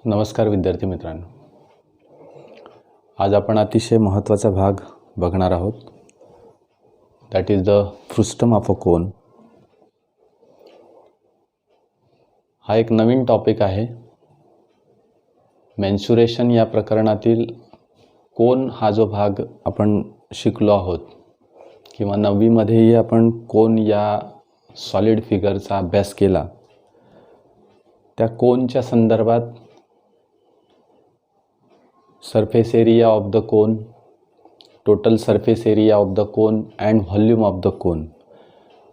नमस्कार विद्यार्थी मित्रांनो, आज आपण अतिशय महत्त्वाचा भाग बघणार आहोत. That is the frustum of a cone. हा एक नवीन टॉपिक आहे. मेन्सुरेशन या प्रकरणातील कोन हा जो भाग आपण शिकलो आहोत किंवा 9वीमध्येही आपण कोन या सॉलिड फिगरचा अभ्यास केला. त्या कोनच्या संदर्भात surface area of the cone, total surface area of the cone and volume of the cone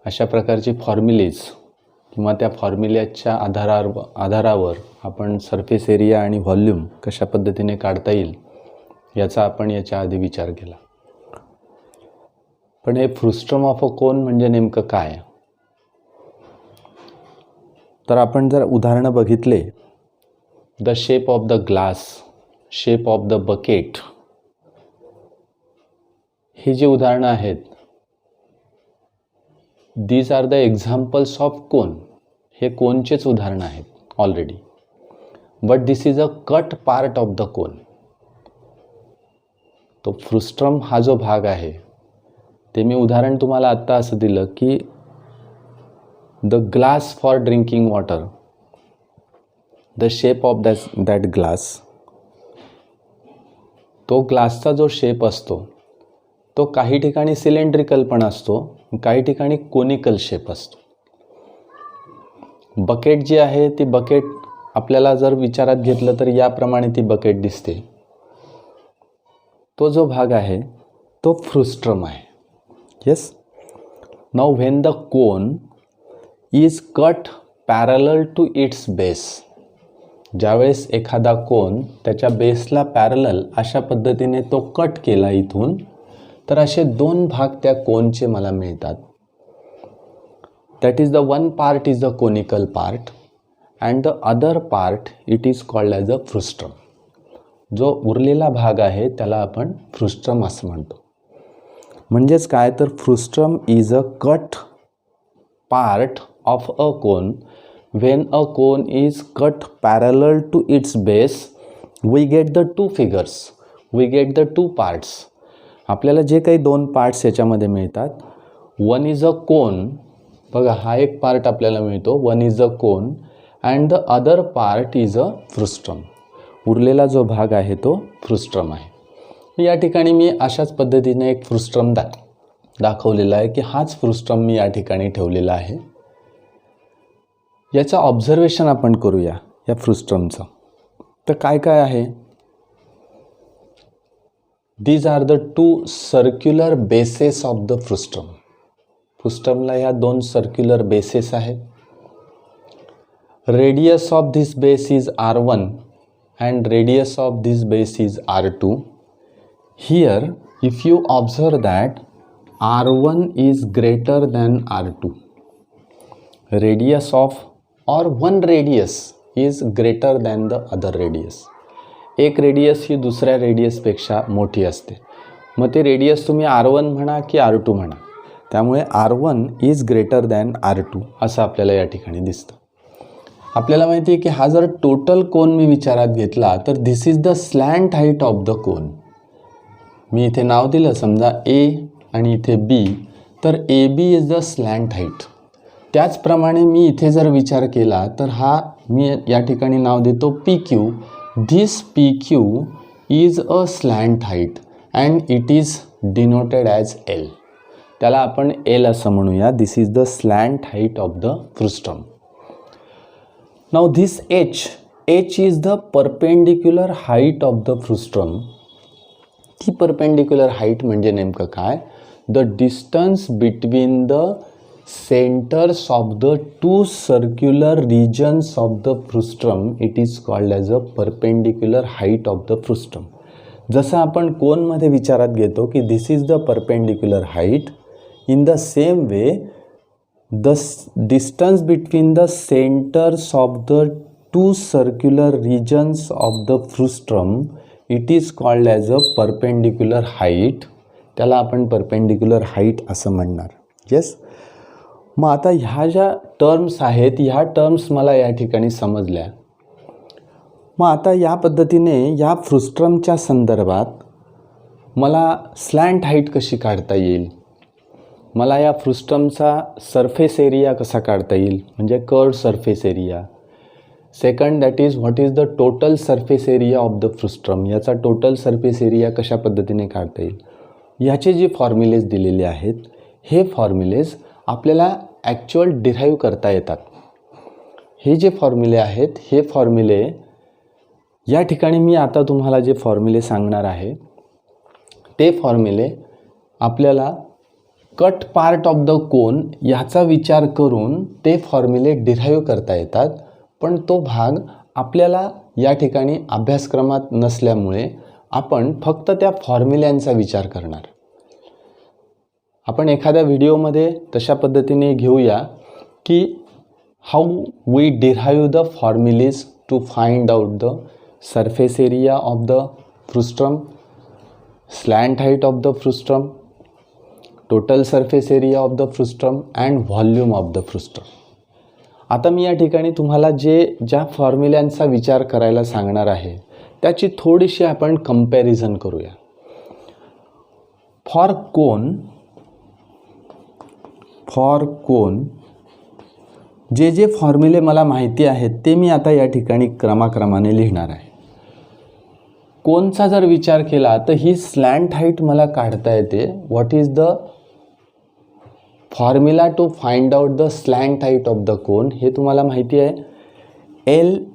अशा प्रकारची फॉर्म्युलेज किंवा त्या फॉर्म्युल्याच्या आधारावर आपण सरफेस एरिया आणि व्हॉल्यूम कशा पद्धतीने काढता येईल याचा आपण याच्या आधी विचार केला. पण हे फ्रुस्टम ऑफ अ कोन म्हणजे नेमकं काय? तर आपण जर उदाहरणं बघितले, the shape of the glass, shape of the bucket, ही जी उदाहरणं आहेत, these are the examples of cone. हे कोनचेच उदाहरणं आहेत already. But this is a cut part of the cone. तो फ्रुस्टम हा जो भाग आहे ते मी उदाहरण तुम्हाला आत्ता असं दिलं की the glass for drinking water, the shape of that glass. तो ग्लासचा जो शेप असतो तो काही ठिकाणी सिलेंड्रिकल पण असतो, काही ठिकाणी कोनिकल शेप असतो. बकेट जी आहे ती बकेट आपल्याला जर विचारात घेतलं तर याप्रमाणे ती बकेट दिसते. तो जो भाग आहे तो फ्रुस्ट्रम आहे. Yes. Now when the cone is cut parallel to its base, ज्यावेळेस एखादा कोन त्याच्या बेसला पॅरलल अशा पद्धतीने तो कट केला इथून, तर असे दोन भाग त्या कोनचे मला मिळतात. That is the one part is the conical part and the other part it is called as a frustum. जो उरलेला भाग आहे त्याला आपण फ्रुस्ट्रम असं म्हणतो. म्हणजेच काय, तर frustum is a cut part of a cone. When a cone is cut parallel to its base, we get the two figures, we get the two parts. आपल्याला जे काही दोन पार्ट्स याच्यामध्ये मिळतात, वन इज अ कोन, बघा हा एक part आपल्याला मिळतो, one is a cone and the other part is a frustum. उरलेला जो भाग आहे तो फ्रुस्ट्रम आहे. या ठिकाणी मी अशाच पद्धतीने एक फ्रुस्ट्रम दाखवलेला आहे की हाच फ्रुस्ट्रम मी या ठिकाणी ठेवलेला आहे. याचं ऑब्झर्वेशन आपण करूया या फ्रुस्ट्रमचं. तर काय काय आहे? These are the two circular bases of the frustum. फ्रुस्ट्रमला ह्या दोन सर्क्युलर बेसेस आहेत. Radius of this base is R1 and radius of this base is R2. Here if you observe that R1 is greater than R2. Radius of or one radius is greater than the other radius. एक radius ही दुसऱ्या रेडियसपेक्षा मोठी असते. मग ते radius तुम्ही R1 म्हणा की R2 म्हणा, त्यामुळे R1 is greater than R2 असं आपल्याला या ठिकाणी दिसतं. आपल्याला माहिती आहे की हा जर टोटल कोन मी विचारात घेतला तर this is the slant height of the cone. मी इथे नाव दिलं समजा A आणि इथे B, तर AB is the slant height. त्याचप्रमाणे मी इथे जर विचार केला तर हा मी या ठिकाणी नाव देतो PQ. This PQ is a slant height and it is denoted as L. त्याला आपण L असं म्हणूया. This is the slant height of the frustum. Now this H is the perpendicular height of the frustum. ती perpendicular height म्हणजे नेमकं काय? The distance between the centers of the two circular regions of the frustrum, it is called as a perpendicular height of the frustrum. जसं आपण कोनमध्ये विचारात घेतो की this is the perpendicular height, in the same way the distance between the centres of the two circular regions of the frustum it is called as a perpendicular height. त्याला आपण perpendicular height असं म्हणणार. Yes. मग आता ह्या ज्या terms आहेत ह्या टर्म्स मला या ठिकाणी समजल्या. मग आता या पद्धतीने या फ्रुस्ट्रमच्या संदर्भात मला स्लॅन्ट हाईट कशी काढता येईल, मला या फ्रुस्ट्रमचा सरफेस एरिया कसा काढता येईल, म्हणजे curved surface area. Second, that is what is the total surface area of the frustum, याचा टोटल सरफेस एरिया कशा पद्धतीने काढता येईल, ह्याचे जे फॉर्म्युलेज दिलेले आहेत हे फॉर्म्युलेज आपल्याला ॲक्च्युअल डिराईव्ह करता येतात. हे जे फॉर्म्युले आहेत हे फॉर्म्युले या ठिकाणी मी आता तुम्हाला जे फॉर्म्युले सांगणार आहे ते फॉर्म्युले आपल्याला कट पार्ट ऑफ द कोन ह्याचा विचार करून ते फॉर्म्युले डिराईव्ह करता येतात. पण तो भाग आपल्याला या ठिकाणी अभ्यासक्रमात नसल्यामुळे आपण फक्त त्या फॉर्म्युल्यांचा विचार करणार. आपण एखाद्या व्हिडिओमध्ये तशा पद्धतीने घेऊया की how we derive the formulae to find out the surface area of the frustum, slant height of the frustum, total surface area of the frustum and volume of the frustum. आता मी या ठिकाणी तुम्हाला ज्या फॉर्म्युल्यांचा विचार करायला सांगणार आहे त्याची थोडीशी आपण कंपॅरिझन करूया. फॉर कोन जे फॉर्म्युले मला माहिती आहेत ते मी आता या ठिकाणी क्रमाक्रमाने लिहिणार आहे. कोनचा जर विचार केला तर ही स्लॅन्ट हाईट मला काढता येते. What is the formula to find out the slant height of the cone, हे तुम्हाला माहिती आहे. L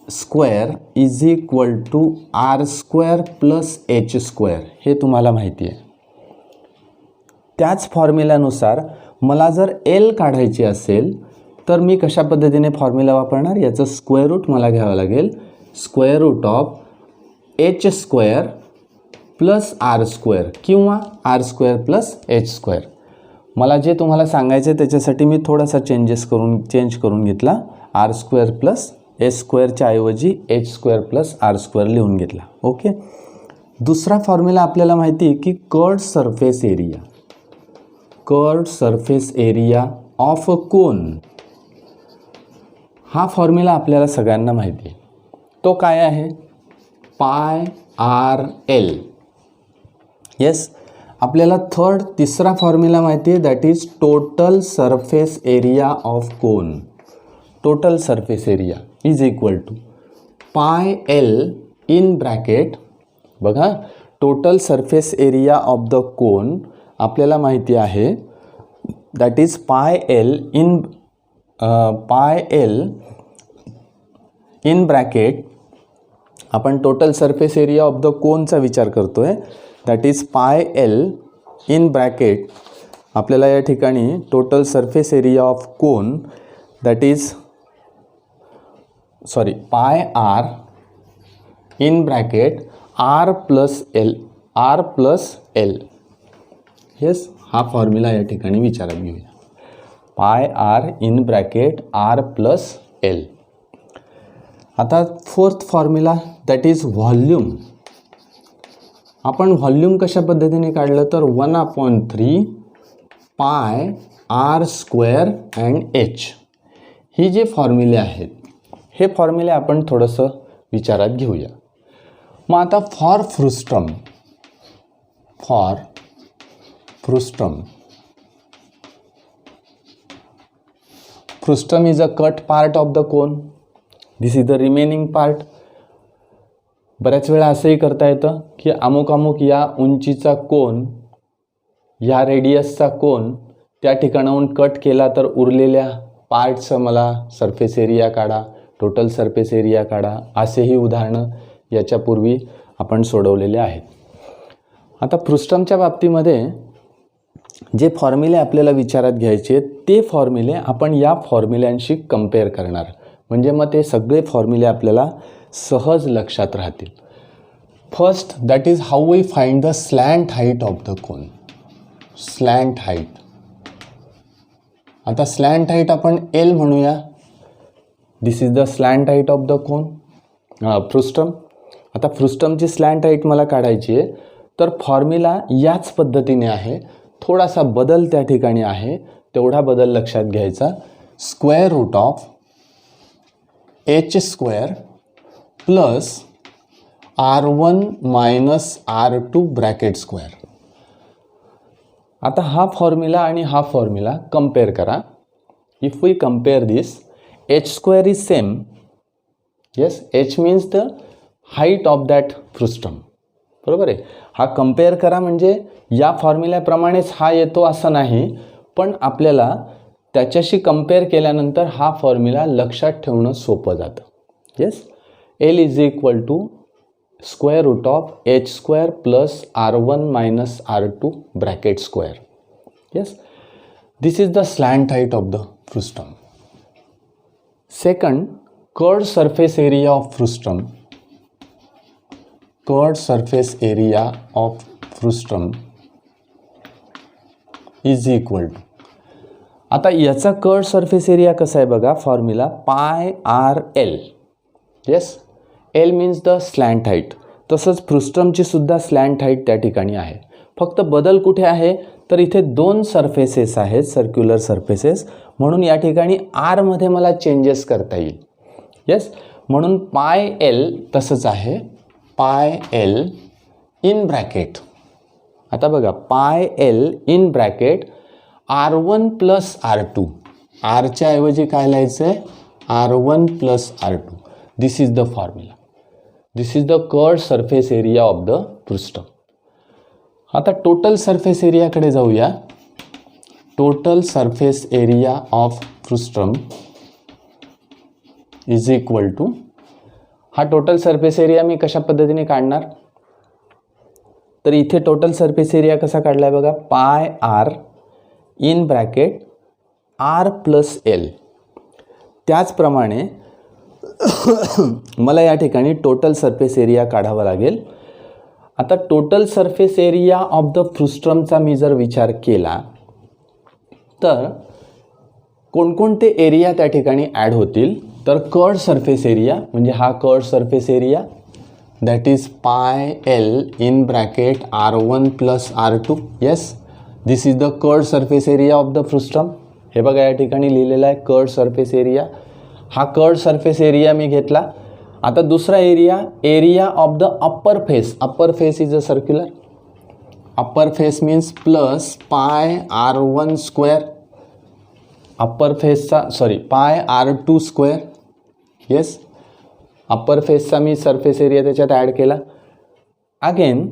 square is equal to R square plus H square, हे तुम्हाला माहिती आहे. त्याच फॉर्म्युल्यानुसार मला जर एल काढायची असेल तर मी कशा पद्धतीने फॉर्म्युला वापरणार, याचं स्क्वेअर रूट मला घ्यावं लागेल. Square root of H square plus R square किंवा R square plus H square. मला जे तुम्हाला सांगायचं आहे त्याच्यासाठी मी थोडासा चेंज करून घेतला. आर स्क्वेअर प्लस एच स्क्वेअरच्या ऐवजी H square plus R square लिहून घेतला. ओके. दुसरा फॉर्म्युला आपल्याला माहिती आहे की curved surface area of a cone. हा फॉर्म्युला आपल्याला सगळ्यांना माहिती आहे. तो काय आहे, पाय आर एल. येस. आपल्याला तिसरा फॉर्म्युला माहिती आहे, that is total surface area of cone. Total surface area is equal to pi L in bracket. बघा, total surface area of the cone आपल्याला माहिती आहे, that is pi L in bracket. आपण total surface area of the कोनचा विचार करतो आहे, that is pi L in bracket. आपल्याला या ठिकाणी total surface area of cone that is pi R in bracket R plus L. Yes, हा formula या ठिकाणी विचारात घेऊया. Pi R in bracket R plus L. आता fourth formula that is volume. आपण व्हॉल्यूम कशा पद्धतीने काढलं तर 1/3 pi R square and H. ही जे फॉर्म्युले आहेत हे फॉर्म्युले आपण थोडंसं विचारात घेऊया. मग आता for frustum is a cut part of the cone. This is the remaining part. बऱ्याच वेळा असंही करता येतं की अमुक या उंचीचा कोन, या रेडियसचा कोन त्या ठिकाणाहून कट केला तर उरलेल्या पार्टचं मला सरफेस एरिया काढा, टोटल सरफेस एरिया काढा, असेही उदाहरणं याच्यापूर्वी आपण सोडवलेले आहेत. आता फ्रुस्ट्रमच्या बाबतीमध्ये जे फॉर्म्युले आपल्याला विचारात घ्यायचे ते फॉर्म्युले आपण या फॉर्म्युल्यांशी कंपेअर करणार. म्हणजे मग ते सगळे फॉर्म्युले आपल्याला सहज लक्षात राहतील. First, that is how we find the slant height of the cone. Slant height. आता स्लॅन्ट हाईट आपण एल म्हणूया. This is the slant height of the cone frustum. आता फ्रुस्ट्रमची स्लॅन्ट हाईट मला काढायची आहे तर फॉर्म्युला याच पद्धतीने आहे. थोडासा बदल त्या ठिकाणी आहे, तेवढा बदल लक्षात घ्यायचा. Square root of H square plus R1 minus R2 bracket square. आता हा फॉर्म्युला आणि हा फॉर्म्युला कम्पेअर करा. If we compare this, h square is same. Yes, h means the height of that frustum. बरोबर आहे. हा कम्पेअर करा म्हणजे या फॉर्म्युल्याप्रमाणेच हा येतो असं नाही, पण आपल्याला त्याच्याशी कम्पेअर केल्यानंतर हा फॉर्म्युला लक्षात ठेवणं सोपं जातं. Yes, L is equal to square root of h square plus R1 minus R2 bracket square. Yes, this is the slant height of the frustum. Second, curved surface area of frustum. Curved surface area of frustum is equal to, आता याचा curved surface area कसा आहे बघा, formula pi R L. Yes, L means the slant height. तसंच फ्रुस्टमची सुद्धा स्लॅंट height त्या ठिकाणी आहे. फक्त बदल कुठे आहे तर इथे दोन सरफेसेस आहेत, सर्क्युलर सरफेसेस, म्हणून या ठिकाणी आरमध्ये मला चेंजेस करता येईल. येस, म्हणून पाय एल तसंच आहे, पाय एल इन ब्रॅकेट. आता बघा, पाय L in bracket R1 plus R2. आरच्या ऐवजी काय लिहायचं आहे, R1 plus R2. This is the formula. This is the curved surface area of the frustum. आता टोटल सरफेस एरियाकडे जाऊया. Total surface area of frustum is equal to, हा total surface area मी कशा पद्धतीने काढणार, तर इथे टोटल सरफेस एरिया कसा काढला आहे बघा, pi R in bracket R plus L. त्याचप्रमाणे मला या ठिकाणी टोटल सरफेस एरिया काढावा लागेल. आता total surface area of the फ्रुस्टमचा मी जर विचार केला तर कोणकोणते एरिया त्या ठिकाणी ॲड होतील, तर कर्व्ड सरफेस एरिया म्हणजे हा curved surface area, that is pi L in bracket R1 plus R2. Yes, this is the curved surface area of the frustum. हे बघा या ठिकाणी लिहिलेलं आहे कर्व्ड सरफेस एरिया. हा कर्व्ड सरफेस एरिया मी घेतला. आता दुसरा area, area of the upper face. Upper face is a circular. Upper face means plus pi R1 square. Upper फेसचा pi R2 square. Yes, upper फेसचा मी सरफेस एरिया त्याच्यात add केला. Again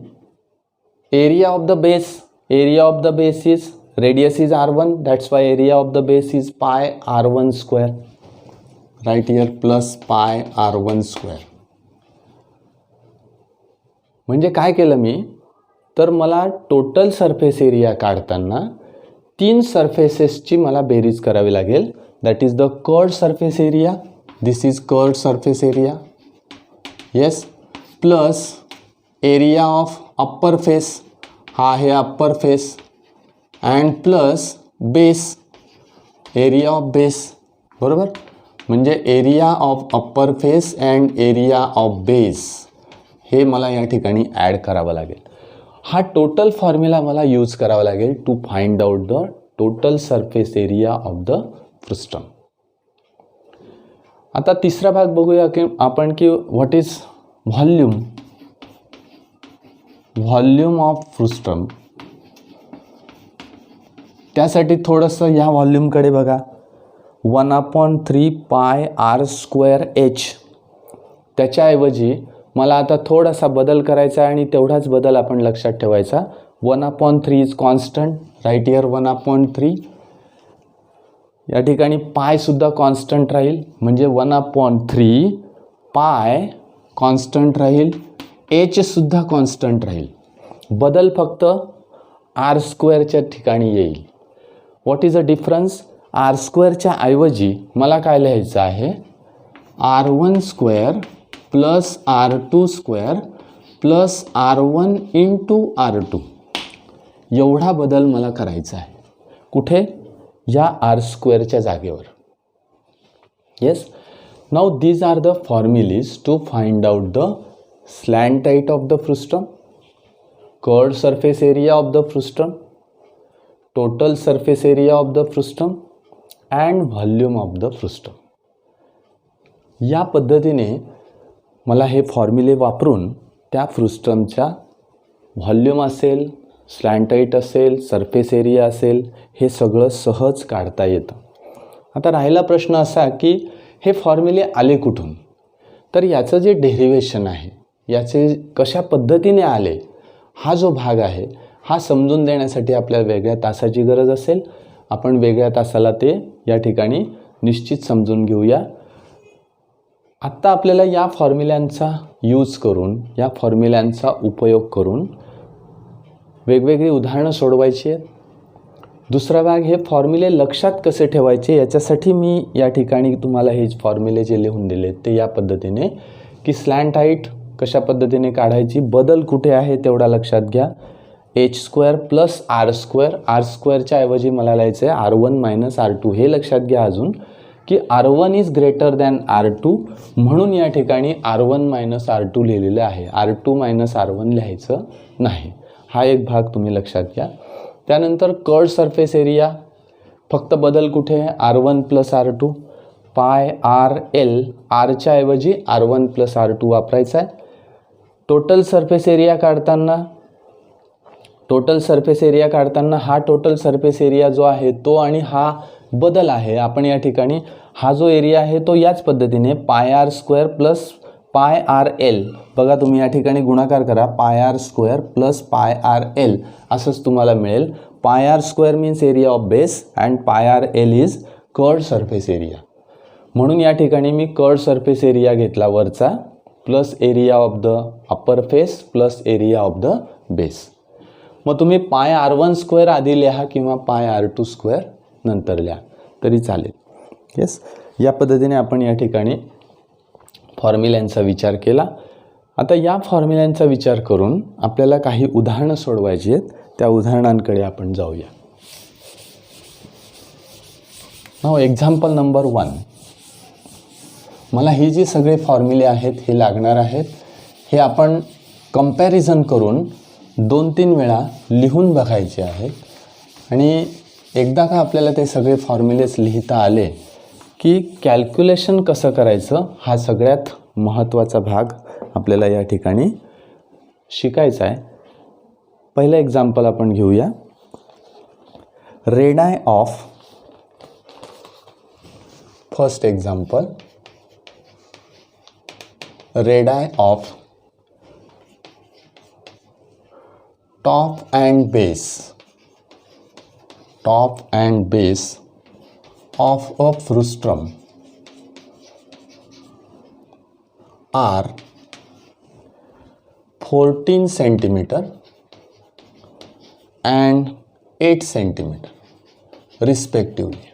area of the base. Area of the base is, radius is R1, that's why area of the base is pi R1 square. Right here plus pi R1 square. म्हणजे काय केलं मी, तर मला total surface area काढताना तीन सरफेसेसची मला बेरीज करावी लागेल. That is the curved surface area. This is curved surface area. Yes, plus area of upper face, हा आहे upper face, and plus base, area of base. बरोबर, म्हणजे area of upper face and area of base हे मला या ठिकाणी add करावं लागेल. हा टोटल फॉर्म्युला मला यूज करावा लागेल to find out the total surface area of the frustum. आता तिसरा भाग बघूया की आपण की what is volume. Volume of frustum. त्यासाठी थोडंसं या व्हॉल्यूमकडे बघा. 1/3 पाय आर स्क्वेअर एच. त्याच्याऐवजी मला आता थोडासा बदल करायचा आहे आणि तेवढाच बदल आपण लक्षात ठेवायचा. 1/3 इज कॉन्स्टंट. Right here 1/3. या ठिकाणी पायसुद्धा कॉन्स्टंट राहील, म्हणजे 1/3 पाय कॉन्स्टंट राहील, एचसुद्धा कॉन्स्टंट राहील. बदल फक्त आर स्क्वेअरच्या ठिकाणी येईल. What is a difference, R स्क्वेअरच्या ऐवजी मला काय लिहायचं आहे, R1 square plus R2 square plus R1 into R2. एवढा बदल मला करायचा आहे. कुठे, या आर स्क्वेअरच्या जागेवर. Yes, now these are the formulae to find out the slant height of the frustum, curved surface area of the frustum, total surface area of the frustum and volume of the frustum. या पद्धतीने मला हे फॉर्म्युले वापरून त्या फ्रुस्टमच्या volume असेल, स्लॅंट height असेल, surface area असेल, हे सगळं सहज काढता येतं. आता राहिला प्रश्न असा की हे फॉर्म्युले आले कुठून? तर याचं जे डेरिव्हेशन आहे, याचे कशा पद्धतीने आले, हा जो भाग आहे हा समजून देण्यासाठी आपल्याला वेगळ्या तासाची गरज असेल. आपण वेगळ्या तासाला ते या ठिकाणी निश्चित समजून घेऊया. आत्ता आपल्याला या फॉर्म्युल्यांचा यूज करून, या फॉर्म्युल्यांचा उपयोग करून वेगवेगळी उदाहरणं सोडवायची आहेत. दुसरा भाग, हे फॉर्म्युले लक्षात कसे ठेवायचे याच्यासाठी मी या ठिकाणी तुम्हाला हे फॉर्म्युले जे लिहून दिले ते या पद्धतीने, की स्लॅंट हाईट कशा पद्धतीने काढायची, बदल कुठे आहे तेवढा लक्षात घ्या. h² + r², r²च्या ऐवजी मला लिहायचं आहे r1 - r2. हे लक्षात घ्या अजून की r1 is greater than r2, म्हणून या ठिकाणी r1 - r2 लिहिलेलं आहे. r2 - r1 लिहायचं नाही. हा एक भाग तुम्ही लक्षात घ्या. त्यानंतर कर्व्ड सरफेस एरिया, फक्त बदल कुठे आहे, r1 + r2, पाय r l, rच्या ऐवजी r1 + r2 वापरायचा आहे. टोटल सरफेस एरिया काढताना हा टोटल सरफेस एरिया जो आहे तो आणि हा बदल आहे. आपण या ठिकाणी हा जो एरिया आहे तो याच पद्धतीने πr² + πrl, बघा तुम्ही या ठिकाणी गुणाकार करा, πr² + πrl असंच तुम्हाला मिळेल. πr² means area of base and πrl is curved surface area. म्हणून या ठिकाणी मी कर्व्ड सरफेस एरिया घेतला वरचा, plus area of the upper face plus area of the base. मग तुम्ही πr1² आधी लिहा किंवा πr2² नंतर लिहा तरी चालेल. येस, या पद्धतीने आपण या ठिकाणी फॉर्म्युल्यांचा विचार केला. आता या फॉर्म्युल्यांचा विचार करून आपल्याला काही उदाहरणं सोडवायची आहेत. त्या उदाहरणांकडे आपण जाऊया. नाव एक्झाम्पल नंबर 1. मला ही जी सगळे फॉर्म्युले आहेत हे लागणार आहेत. हे आपण कंपॅरिझन करून 2-3 वेळा लिहून बघायचे आहेत. आणि एकदा का आपल्याला ते सगळे फॉर्म्युलेस लिहिता आले की कॅल्क्युलेशन कसं करायचं हा सगळ्यात महत्त्वाचा भाग आपल्याला या ठिकाणी शिकायचा आहे. पहिलं एक्झाम्पल आपण घेऊया. Radii of, first example, radii of top and base of a frustum are 14 centimeter and 8 centimeter respectively.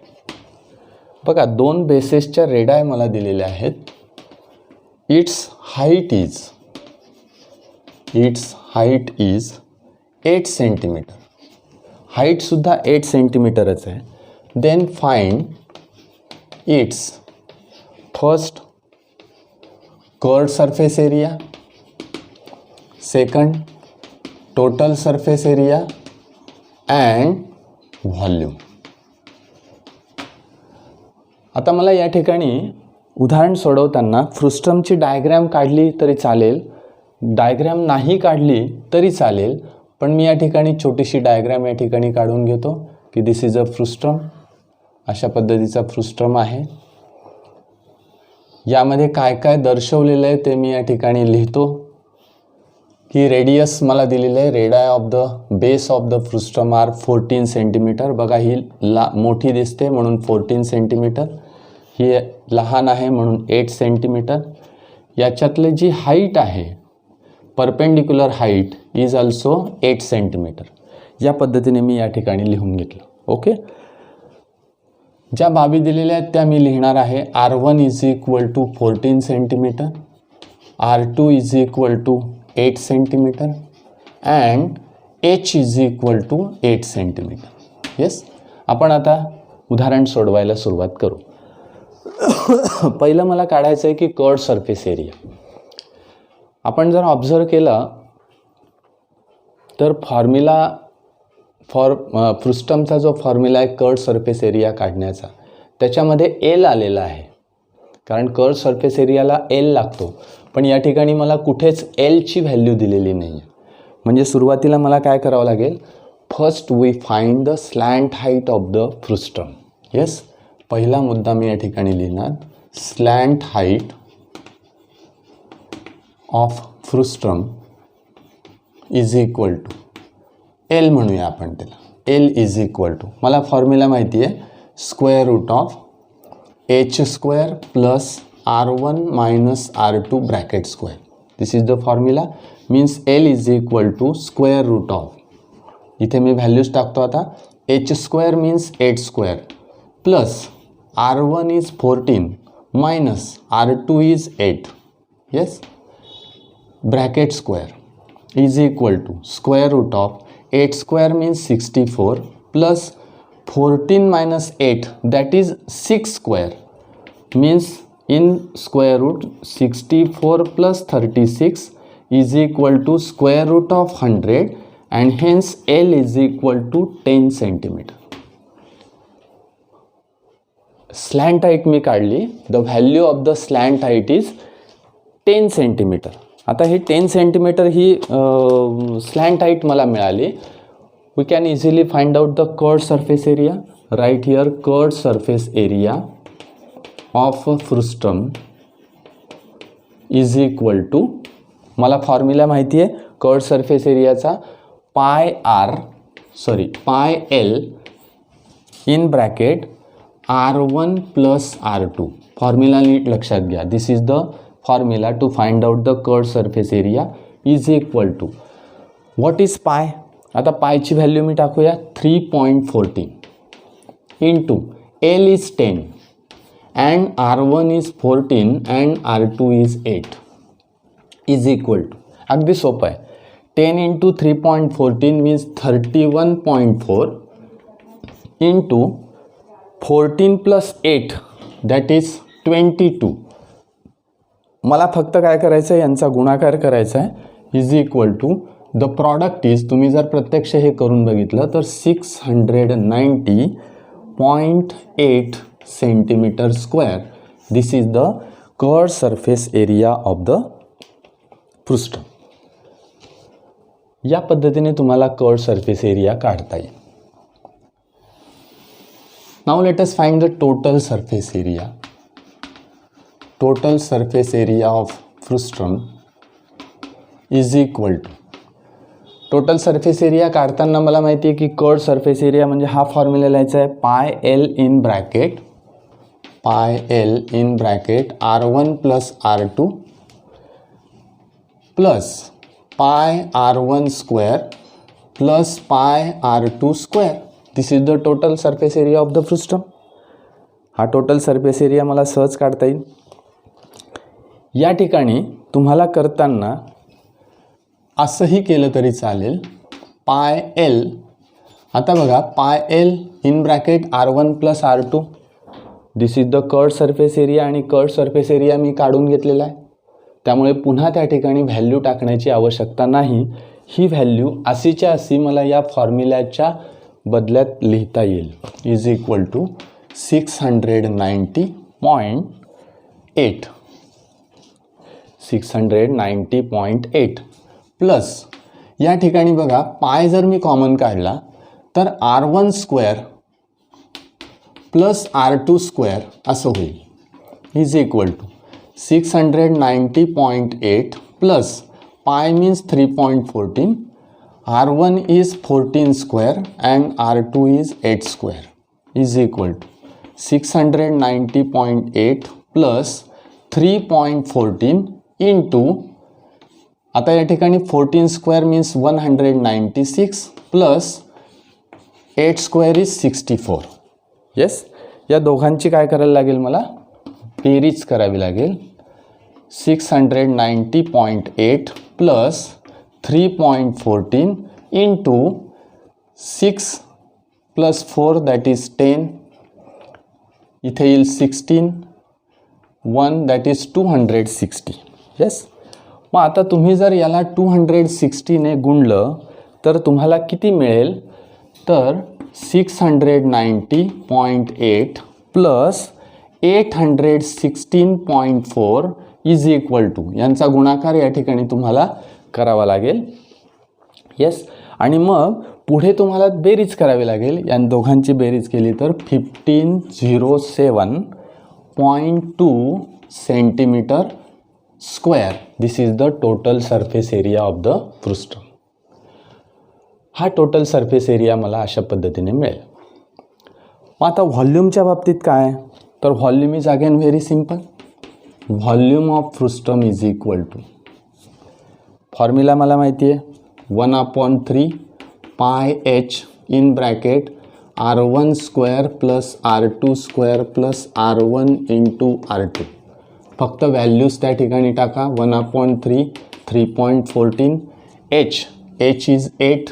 बघा, दोन बेसेसच्या रेडाय मला दिलेल्या आहेत. It's height is 8 centimetre. Height सुद्धा 8 सेंटीमीटरच आहे. Then find its first curved surface area, second total surface area and volume. आता मला या ठिकाणी उदाहरण सोडवताना फ्रुस्टमची डायग्रॅम काढली तरी चालेल, डायग्रॅम नाही काढली तरी चालेल, पण मी या ठिकाणी छोटीशी डायग्रॅम या ठिकाणी काढून घेतो की दिस इज अ फ्रुस्टम. अशा पद्धतीचा फ्रुस्टम आहे. यामध्ये काय काय दर्शवलेलं आहे ते मी या ठिकाणी लिहितो. की रेडियस मला दिलेलं आहे, radii of the base of the frustum R 14 centimetre. बघा, ही मोठी दिसते म्हणून 14 सेंटीमीटर, ही लहान आहे म्हणून 8 सेंटीमीटर. याच्यातले जी हाईट आहे, perpendicular height is also 8 centimetre. या पद्धतीने मी या ठिकाणी लिहून घेतलं. ओके, ज्या बाबी दिलेल्या आहेत त्या मी लिहिणार आहे. r1 is equal to 14 centimetre, r2 is equal to 8 centimetre and h is equal to 8 centimetre. Yes, आपण आता उदाहरण सोडवायला सुरुवात करू. पहिलं मला काढायचं आहे की कर्व्ड सरफेस एरिया. आपण जर ऑब्झर्व केलं तर फ्रुस्टमचा जो फॉर्म्युला आहे कर्व्ड सरफेस एरिया काढण्याचा, त्याच्यामध्ये एल आलेला आहे. कारण कर्व्ड सरफेस एरियाला एल लागतो. पण या ठिकाणी मला कुठेच एलची व्हॅल्यू दिलेली नाही आहे. म्हणजे सुरुवातीला मला काय करावं लागेल, first we find the slant height of the frustum. Yes, पहिला मुद्दा मी या ठिकाणी लिहिणार, slant height of frustum is equal to L म्हणूया आपण त्याला. एल इज इक्वल टू, मला फॉर्म्युला माहिती आहे, square root of H square plus R1 minus R2 bracket square. This is the formula. Means L is equal to square root of, इथे मी values टाकतो आता, H square means 8 square plus R1 is 14 minus R2 is 8. Yes, bracket square is equal to square root of 8 square means 64 plus 14 minus 8 that is 6 square means in square root 64 plus 36 is equal to square root of 100 and hence L is equal to 10 centimeter. Slant height मी काढली, the value of the slant height is 10 centimeter. आता ही 10 centimeter ही slant height मला मिळाली. We can easily find out the curved surface area. Right here, curved surface area of a frustum is equal to, मला formula माहिती आहे curved surface एरियाचा, pi L in bracket R1 plus R2. Formula नीट लक्षात घ्या. This is the formula to find out the curved surface area is equal to, what is pi. आता पायची value मी टाकूया 3.14 into L is 10 and R1 is 14 and R2 is 8 is equal to, अगदी सोपं आहे, 10 into 3.14 means 31.4 into 14 plus 8 that is 22. मला फक्त काय करायचं आहे, यांचा गुणाकार करायचा आहे, is equal to the product is, तुम्ही जर प्रत्यक्ष हे करून बघितलं तर 690.8 centimetre square. This is the curved surface area of the frustum. या पद्धतीने तुम्हाला कर्व्ड सरफेस एरिया काढता येईल. Now let us find the total surface area. Total surface area of frustum is equal to, total surface area काढताना मला माहिती आहे की कर्व्ड सरफेस एरिया म्हणजे हा फॉर्म्युला लिहायचा आहे, pi L in bracket R1 plus R2 plus pi R1 square plus pi R2 square. This is the total surface area of the frustum. हा टोटल सरफेस एरिया मला सहज काढता येईल. या ठिकाणी तुम्हाला करताना असंही केलं तरी चालेल, पाय एल, आता बघा पाय L in bracket R1 plus R2, this is the curved surface area आणि कर्व्ड सरफेस एरिया मी काढून घेतलेला आहे, त्यामुळे पुन्हा त्या ठिकाणी व्हॅल्यू टाकण्याची आवश्यकता नाही. ही व्हॅल्यू अशीच्या अशी मला या फॉर्म्युल्याच्या बदल्यात लिहिता येईल, इज इक्वल टू 690.8 प्लस, या ठिकाणी बघा पाय जर मी कॉमन काढला तर R1 square plus R2 square असं होईल, is equal to 690.8 plus pi means 3.14, R1 is 14 square and R2 is 8 square is equal to 690.8 plus 3.14 into, आता या ठिकाणी 14 square means 196 plus 8 square is 64. Yes, या दोघांची काय करायला लागेल, मला बेरीज करावी लागेल. 690.8 plus 3.14 into 6 plus 4 that is 10, इथे येईल 16, 1 दॅट इज 260. येस, मग आता तुम्ही जर याला 260ने गुणलं तर तुम्हाला किती मिळेल, तर 690.8 प्लस 816.4 इज इक्वल टू, यांचा गुणाकार या ठिकाणी तुम्हाला करावा लागेल. येस. आणि मग पुढे तुम्हाला बेरीज करावी लागेल. या दोघांची बेरीज केली तर 1507.2 centimetre square. This is the total surface area of the पृष्ठ. हा टोटल सरफेस एरिया मला अशा पद्धतीने मिळेल. मग आता व्हॉल्यूमच्या बाबतीत काय, तर volume is again very simple. Volume of frustum is equal to, formula मला माहिती आहे, 1/3 pi h in bracket r1 square plus r2 square plus r1 into r2. फक्त व्हॅल्यूज त्या ठिकाणी टाका. 1/3 3.14 h is 8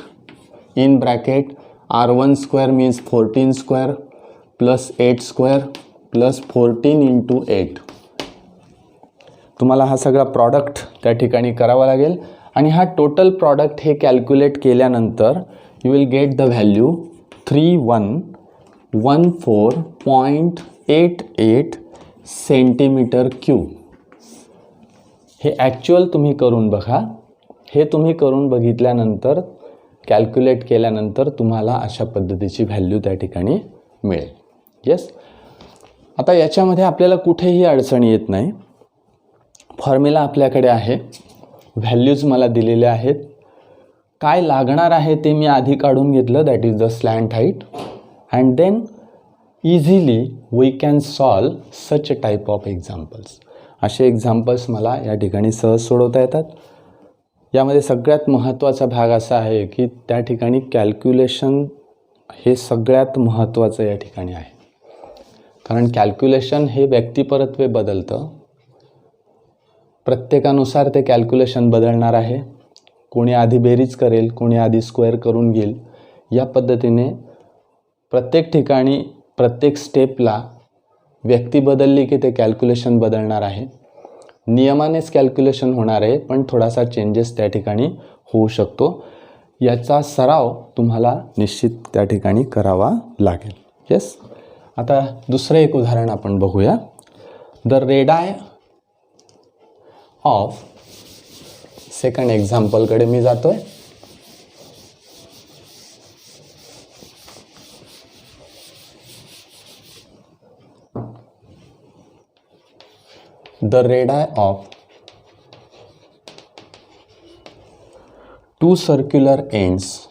in bracket r1 square means 14 square plus 8 square plus 14 into 8. तुम्हाला हा सगळा प्रॉडक्ट त्या ठिकाणी करावा लागेल. आणि हा टोटल प्रॉडक्ट हे कॅल्क्युलेट केल्यानंतर you will get the value 3114.88 centimetre cube. हे ॲक्च्युअल तुम्ही करून बघा. हे तुम्ही करून बघितल्यानंतर कॅल्क्युलेट केल्यानंतर तुम्हाला अशा पद्धतीची व्हॅल्यू त्या ठिकाणी मिळेल. येस. आता याच्यामध्ये आपल्याला कुठेही अडचण येत नाही. फॉर्म्युला आपल्याकडे आहे, व्हॅल्यूज मला दिलेल्या आहेत. काय लागणार आहे ते मी आधी काढून घेतलं, that is the slant height. And then easily we can solve such a type of examples. असे एक्झाम्पल्स मला या ठिकाणी सहज सोडवता येतात. यामध्ये सगळ्यात महत्त्वाचा भाग असा आहे की त्या ठिकाणी कॅल्क्युलेशन हे सगळ्यात महत्त्वाचं या ठिकाणी आहे. कारण कॅल्क्युलेशन हे व्यक्तिपरत्वे बदलतं. प्रत्येकानुसार ते कॅल्क्युलेशन बदलणार आहे. कोणी आधी बेरीज करेल, कोणी आधी स्क्वेअर करून घेईल. या पद्धतीने प्रत्येक ठिकाणी प्रत्येक स्टेपला व्यक्ती बदलली की ते कॅल्क्युलेशन बदलणार आहे. नियमानेच कॅल्क्युलेशन होणार आहे, पण थोडासा चेंजेस त्या ठिकाणी होऊ शकतो. याचा सराव तुम्हाला निश्चित त्या ठिकाणी करावा लागेल. येस. आता दुसरं एक उदाहरण आपण बघूया. द रेडाय ऑफ, सेकंड एक्झाम्पलकडे मी जातोय. The radii of two circular ends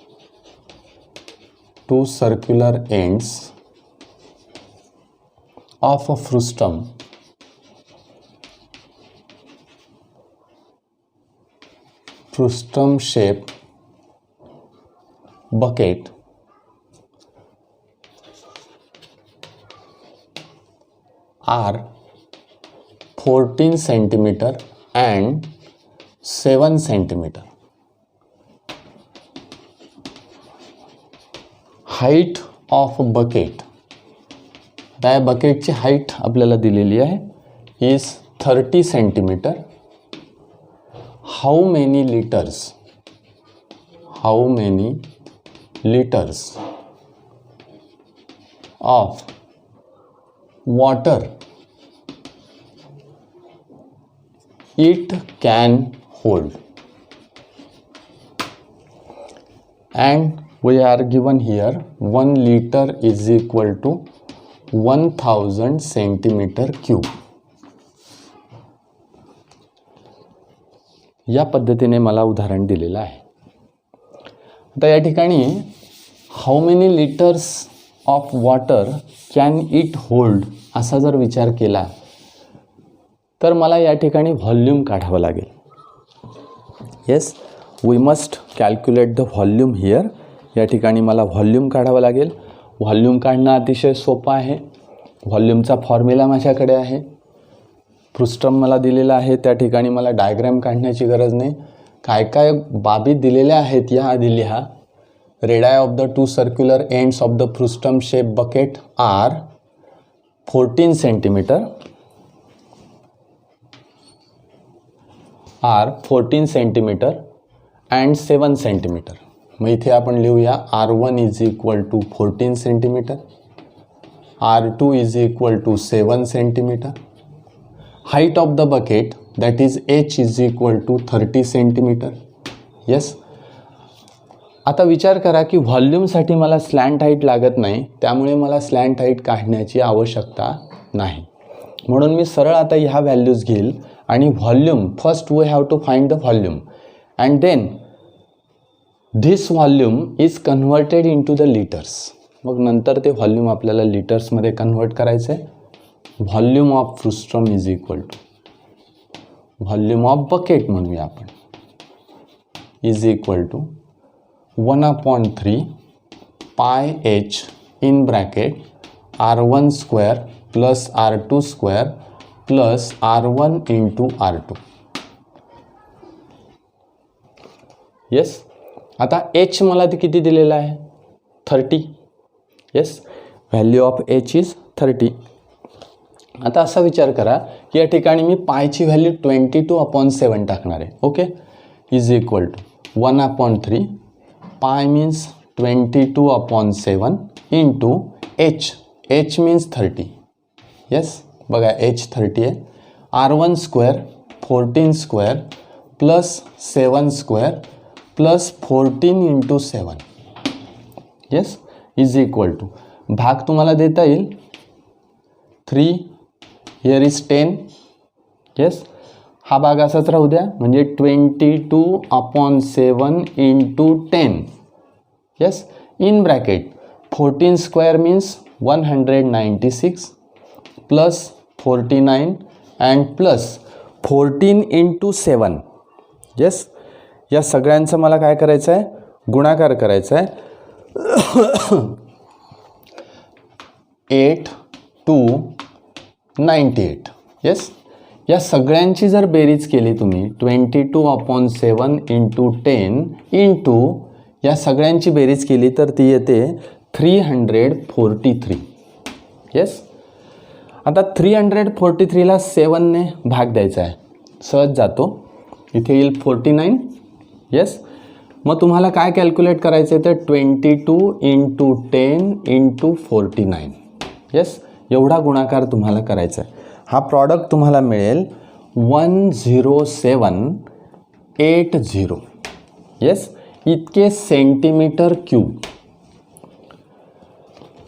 of a frustum shaped bucket are 14 centimeter and 7 centimeter. Height of a bucket, त्या बकेटची हाईट आपल्याला दिलेली आहे, is 30 centimeter. How many liters of water it can hold? And we are given here 1 liter is equal to 1000 centimeter cube. या पद्धतीने मला उदाहरण दिलेलं आहे. आता या ठिकाणी how many litres of water can it hold असा जर विचार केला तर मला या ठिकाणी व्हॉल्यूम काढावं लागेल. Yes, we must calculate the volume here. या ठिकाणी मला व्हॉल्यूम काढावं लागेल. व्हॉल्यूम काढणं अतिशय सोपं आहे. व्हॉल्यूमचा फॉर्म्युला माझ्याकडे आहे. पृष्ठम मला दिलेला आहे, त्या ठिकाणी मला डायग्रॅम काढण्याची गरज नाही. काय काय बाबी दिलेल्या आहेत या आधी लिहा. Radii of the two circular ends of the frustum shape bucket R 14 centimetre and 7 centimetre. मग इथे आपण लिहूया R1 is equal to 14 centimetre, R2 is equal to 7 centimetre. Height of the bucket that is H is equal to 30 centimetre. Yes. आता विचार करा की व्हॉल्यूमसाठी मला slant height लागत नाही, त्यामुळे मला स्लॅन्ट हाईट काढण्याची आवश्यकता नाही. म्हणून मी सरळ आता ह्या व्हॅल्यूज घेईल आणि volume first we have to find the volume and then this volume is converted in to the litres. मग नंतर ते व्हॉल्यूम आपल्याला लिटर्समध्ये कन्व्हर्ट करायचं आहे. Volume of frustum is equal to volume of bucket म्हणूया आपण, is equal to 1/3 pi H in bracket R1 square plus R2 square plus R1 into R2. Yes. आता एच मला ते किती दिलेलं आहे? 30. Yes. Value of H is 30. आता असा विचार करा की या ठिकाणी मी पायची व्हॅल्यू 22/7 टाकणार आहे. Okay. Is equal to 1/3 pi means 22/7 into H. H means 30. Yes. बघा एच 30 आहे. R1 square 14 square plus 7 square plus 14 into 7. Yes. Is equal to भाग तुम्हाला देता येईल 3 हिअर इज 10. येस. हा भाग असाच राहू द्या, म्हणजे 22/7 into 10. Yes. In bracket 14 square means 196 plus 49 and plus 14 into 7. Yes. या सगळ्यांचं मला काय करायचं आहे? गुणाकार करायचा आहे. 8 to 98. येस. या सगळ्यांची जर बेरीज केली तुम्ही 22/7 इंटू 10 इंटू या सगळ्यांची बेरीज केली तर ती येते 343. येस. आता 343ला 7ने भाग द्यायचा आहे. सहज जातो. इथे येईल 49. येस. मग तुम्हाला काय कॅल्क्युलेट करायचं आहे तर 22 इंटू 10 इंटू 49. येस. एवढा गुणाकार तुम्हाला करायचा आहे. हा प्रॉडक्ट तुम्हाला मिळेल 10780. येस. इतके सेंटीमीटर क्यूब.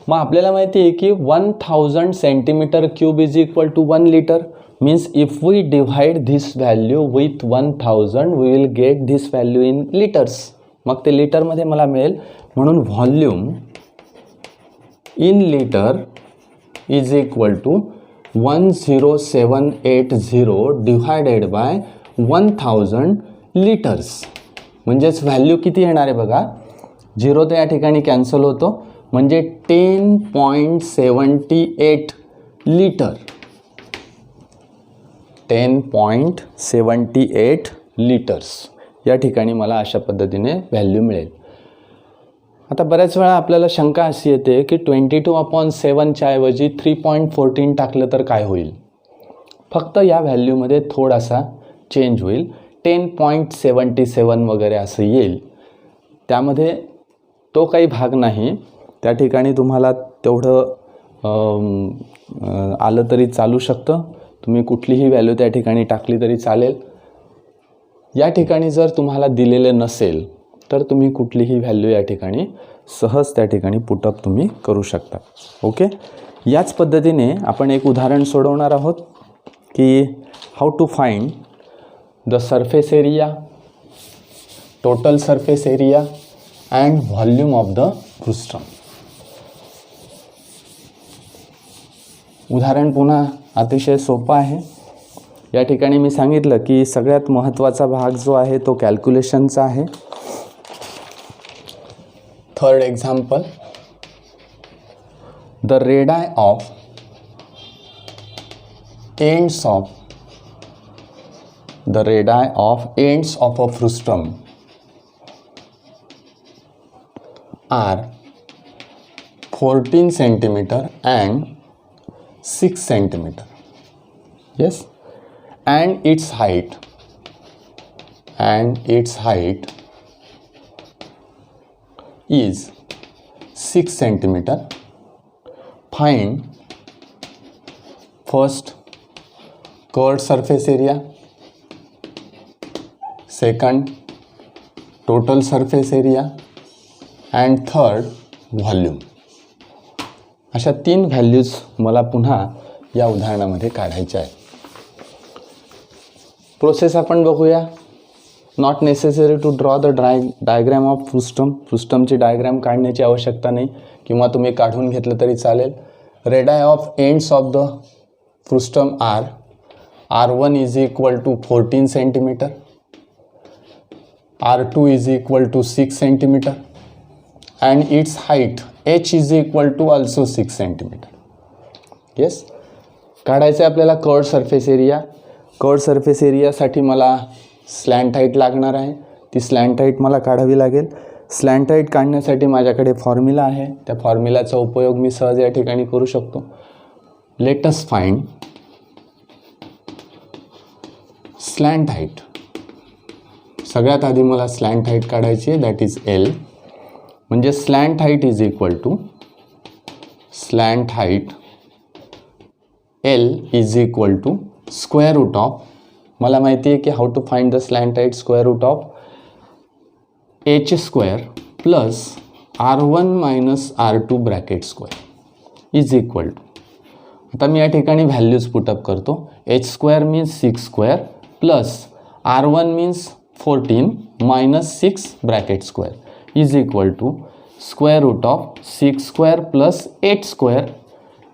मग आपल्याला माहिती आहे की 1000 centimetre cube is equal to 1 litre. Means if we divide this value with 1000 we will get this value in litres. मग ते लिटरमध्ये मला मिळेल. म्हणून volume in litre is equal to 10780 divided by 1000 litres. म्हणजेच व्हॅल्यू किती येणार आहे बघा. 0 तर या ठिकाणी कॅन्सल होतो, म्हणजे 10.78 लिटर. 10.78 लिटर्स या ठिकाणी मला अशा पद्धतीने व्हॅल्यू मिळेल. आता बऱ्याच वेळा आपल्याला शंका अशी येते की 22/7च्या ऐवजी 3.14 टाकलं तर काय होईल. फक्त या व्हॅल्यूमध्ये थोडासा चेंज होईल. 10.77 वगैरे असं येईल. त्यामध्ये तो काही भाग नाही. त्या ठिकाणी तुम्हाला तेवढं आलं तरी चालू शकतं. तुम्ही कुठलीही व्हॅल्यू त्या ठिकाणी टाकली तरी चालेल. या ठिकाणी जर तुम्हाला दिलेलं नसेल तर तुम्ही कुठलीही व्हॅल्यू या ठिकाणी सहज त्या ठिकाणी पुटअप तुम्ही करू शकता. ओके. याच पद्धतीने आपण एक उदाहरण सोडवणार आहोत की how to find the surface area, total surface area and volume of the frustum. उदाहरण पुन्हा अतिशय सोपं आहे. या ठिकाणी मी सांगितलं की सगळ्यात महत्त्वाचा भाग जो आहे तो कॅल्क्युलेशनचा आहे. Third example. The radii of ends of a frustum R 14 centimetre and 6 centimeter. Yes. And its height is 6 centimeter. Find first curved surface area. Second total surface area and third volume. अशा 3 values मला पुन्हा या उदाहरणामध्ये काढायच्या आहेत. Process आपण बघूया. Not necessary to draw the diagram of frustum. फ्रुस्टमची डायग्रॅम काढण्याची आवश्यकता नाही किंवा तुम्ही काढून घेतलं तरी चालेल. Radii of ends of the frustum R R1 is equal to 14 centimetre, R2 is equal to 6 centimetre and its height H is equal to also 6 centimetre. Yes, काढायचं आहे आपल्याला कर्व्ड सरफेस एरिया. कर्व्ड सरफेस एरियासाठी मला slant height लागणार आहे. ती slant height मला काढावी लागेल. स्लॅन्ट हाईट काढण्यासाठी माझ्याकडे फॉर्म्युला आहे. त्या फॉर्म्युलाचा उपयोग मी सहज या ठिकाणी करू शकतो. Let us find slant height. सगळ्यात आधी मला स्लॅन्ट हाईट काढायची आहे, दॅट इज L. म्हणजे slant height is equal to slant height L is equal to square root of, मला माहिती आहे की how to find the slant height, square root of H square plus R1 minus R2 bracket square is equal to. आता मी या ठिकाणी values put up करतो. H square means 6 square plus R1 means 14 minus 6 bracket square is equal to square root of 6 square plus 8 square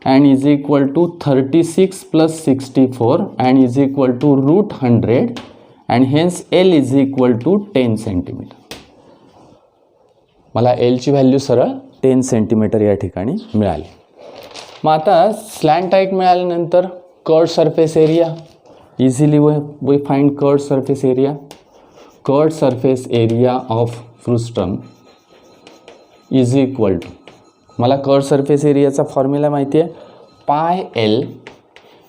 and is equal to 36 plus 64 and is equal to root 100 and hence L is equal to 10 centimetre. मला L ची value सरळ 10 centimetre या ठिकाणी मिळाली. मग आता slant height मिळाल्यानंतर curved surface area easily we find curved surface area. Curved surface area of frustum is equal to, मला कर्व्ड सरफेस एरियाचा फॉर्म्युला माहिती आहे, pi L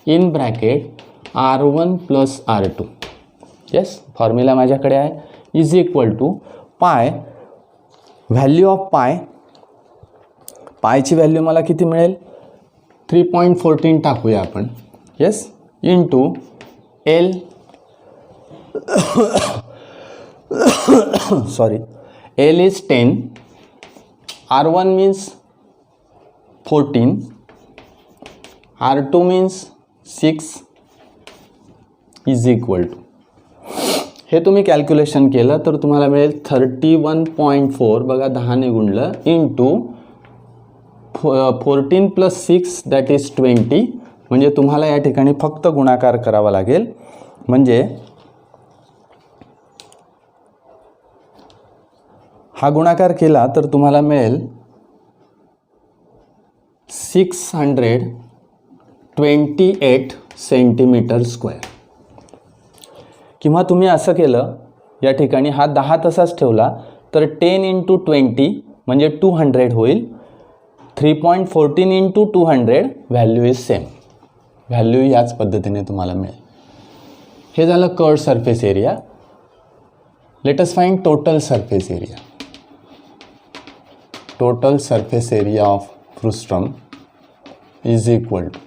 in bracket R1 plus R2. Yes, formula माझ्याकडे आहे. Is equal to pi, value of पायची value मला किती मिळेल, 3.14 टाकूया आपण. Yes, into L sorry L is 10, R1 means 14, R2 means 6 is equal to, हे तुम्ही कॅल्क्युलेशन केलं तर तुम्हाला मिळेल 31.4, बघा 10ने गुणलं, इंटू 14 प्लस 6 दॅट इज 20. म्हणजे तुम्हाला या ठिकाणी फक्त गुणाकार करावा लागेल. म्हणजे हा गुणाकार केला तर तुम्हाला मिळेल 628 सेंटीमीटर स्क्वेअर. किंवा तुम्ही असं केलं, या ठिकाणी हा 10 तसाच ठेवला तर 10 इंटू 20 म्हणजे 200 होईल. 3.14 into 200 value is same. Value याच पद्धतीने तुम्हाला मिळेल. हे झालं curved surface area. Let us find total surface area. Total surface area of frustum is equal to,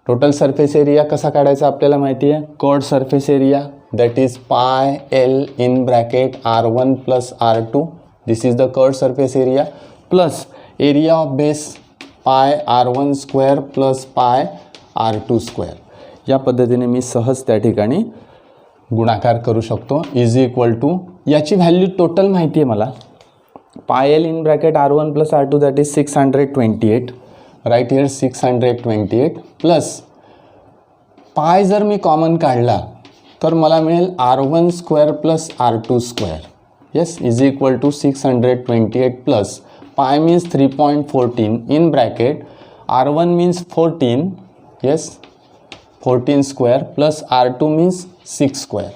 total surface area कसा काढायचा आपल्याला माहिती आहे, curved surface area that is pi L in bracket R1 plus R2, this is the curved surface area, plus area of base pi R1 square plus pi R2 square. या पद्धतीने मी सहज त्या ठिकाणी गुणाकार करू शकतो. इज इक्वल टू, याची value total माहिती आहे मला, pi L in bracket R1 plus R2 that is 628. Right here 628 plus pi जर मी कॉमन काढला तर मला मिळेल R1 square plus R2 square. Yes, is equal to 628 plus pi means 3.14 in bracket R1 means 14, yes 14 square plus R2 means 6 square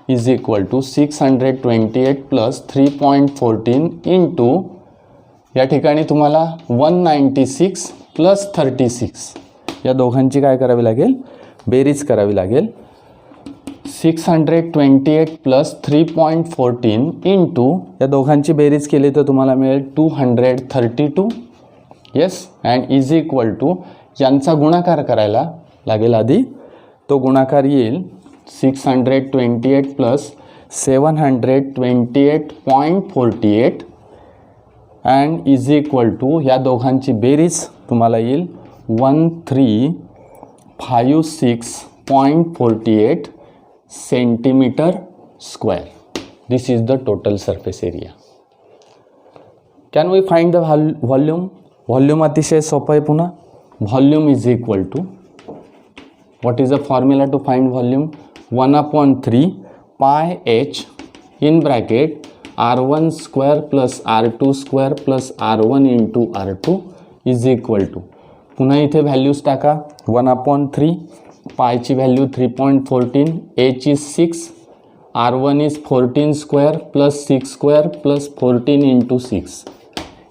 is equal to 628 plus 3.14 into, या ठिकाणी तुम्हाला 196 plus 36 या दोघांची काय करावी लागेल, बेरीज करावी लागेल. 628 प्लस 3.14 इंटू, या दोघांची बेरीज केली तर तुम्हाला मिळेल 232. Yes, and is equal to, यांचा गुणाकार करायला लागेल आधी. तो गुणाकार येईल 628 plus 728.48 and is equal to ह्या दोघांची बेरीज तुम्हाला येईल 1356.48 centimetre square. This is the total surface area. Can we find the volume? Volume अतिशय सोपं आहे. पुन्हा volume is equal to, what is the formula to find volume? 1/3 pi h in bracket r1 square plus r2 square plus r1 into r2 is equal to, पुन्हा इथे values टाका. 1/3 पायची value 3.14, h is 6, r1 is 14 square plus 6 square plus 14 into 6.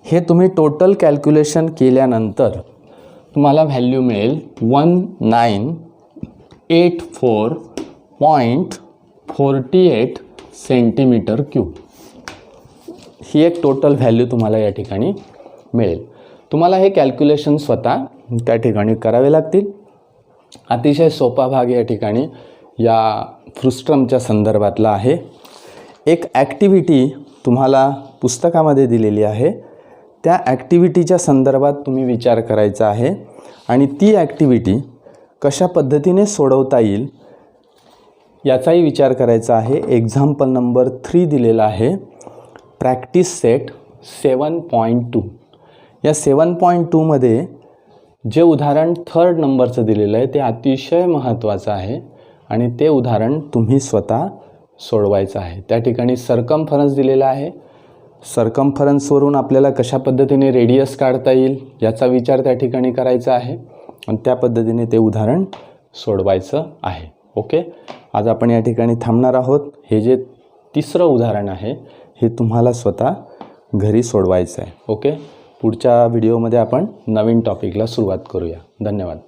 हे तुम्ही total calculation केल्यानंतर तुम्हाला value मिळेल 1984.48 centimetre cube. ही एक टोटल व्हॅल्यू तुम्हाला या ठिकाणी मिळेल. तुम्हाला हे कॅल्क्युलेशन स्वतः त्या ठिकाणी करावे लागतील. अतिशय सोपा भाग या ठिकाणी या फ्रुस्ट्रमच्या संदर्भातला आहे. एक ॲक्टिव्हिटी तुम्हाला पुस्तकामध्ये दिलेली आहे. त्या ॲक्टिव्हिटीच्या संदर्भात तुम्ही विचार करायचा आहे आणि ती ॲक्टिव्हिटी कशा पद्धतीने सोडवता येईल याचाही विचार करायचा आहे. एक्झाम्पल नंबर 3 दिलेला आहे, प्रॅक्टिस सेट 7.2. या 7.2 मध्ये जे उदाहरण 3rd नंबरचं दिलेलं आहे ते अतिशय महत्त्वाचं आहे आणि ते उदाहरण तुम्ही स्वतः सोडवायचं आहे. त्या ठिकाणी सर्कम्फरन्स दिलेला आहे. सर्कम्फरन्सवरून आपल्याला कशा पद्धतीने रेडियस काढता येईल याचा विचार त्या ठिकाणी करायचा आहे आणि त्या पद्धतीने ते उदाहरण सोडवायचं आहे. ओके, आज आपण या ठिकाणी थांबणार आहोत. हे जे 3रं उदाहरण आहे हे तुम्हाला स्वतः घरी सोडवायचं आहे. ओके, पुढच्या व्हिडिओमध्ये आपण नवीन टॉपिकला सुरुवात करूया. धन्यवाद.